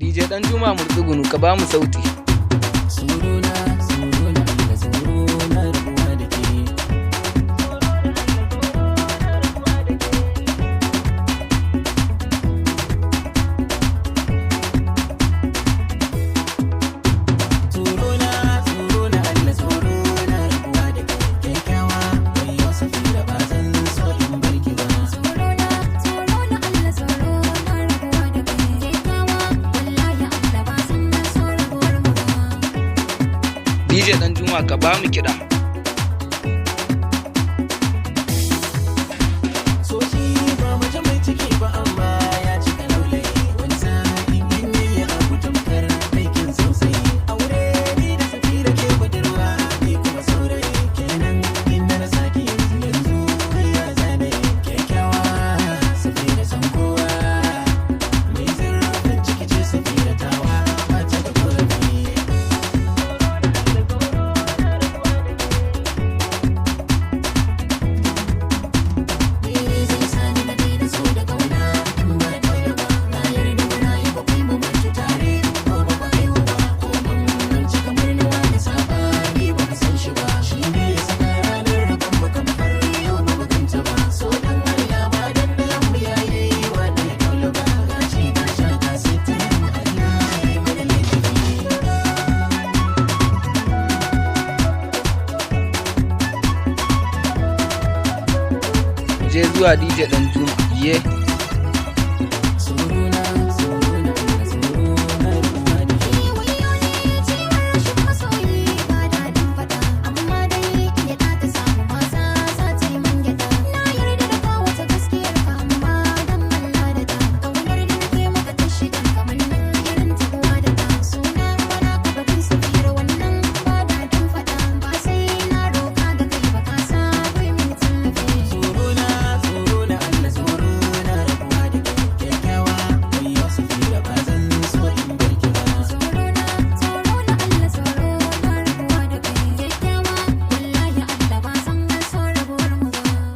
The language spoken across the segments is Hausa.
DJ Danjuma Murtsugunu ka ba mu sauti. DJ Danjuma ka ba mu kiɗa. Je zuwa DJ Danjuma, ye.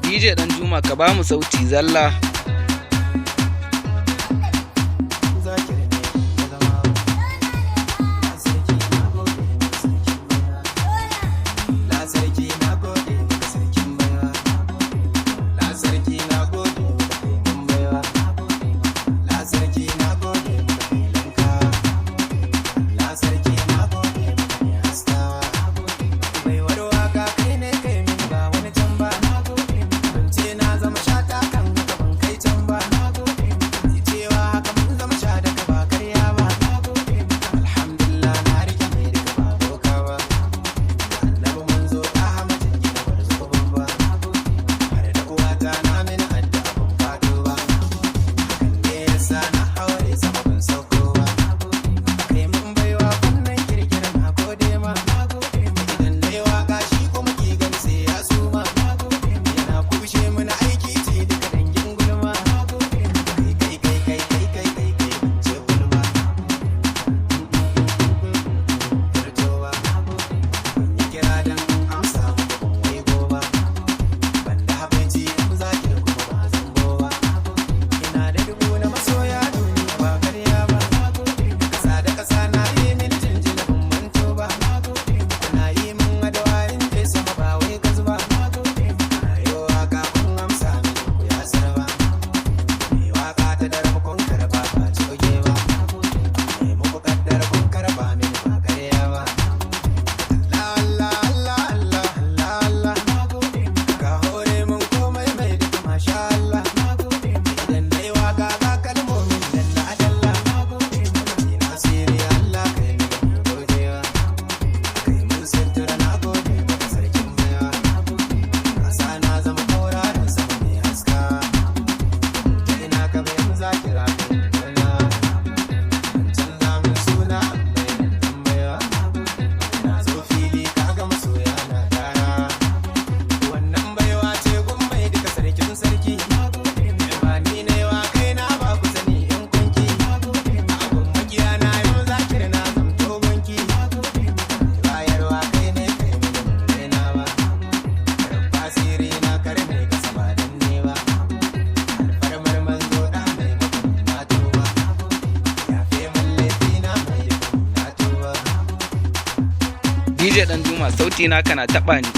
DJ Danjuma ka ba mu sauti zalla. DJ danjuma sauti naka na taɓa ni.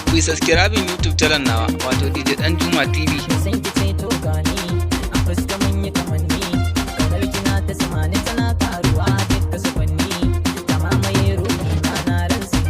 Ku yi subscribing YouTube channel nawa wato DJ danjuma TV. San ki ce to gani a fuska mun yi kamanni, kaunar kina ta samani tana karuwa duka sakwanni, ta mamaye ruhi na ransi.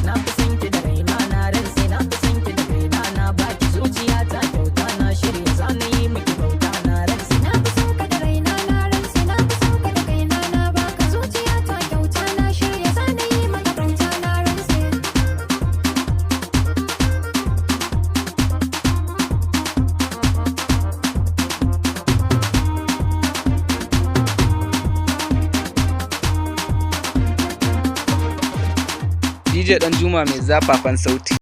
Na fi san ki da raina na ransi, na fi san ki da raina na baki zuciya ta kyauta na shirya zana yi miki bauta na ransi. Na fi son ka da raina na ransi, na fi son ka da kaina na baka zuciya ta kyauta na shirya zana yi maka bauta na ransi. DJ danjuma mai zafafan sauti.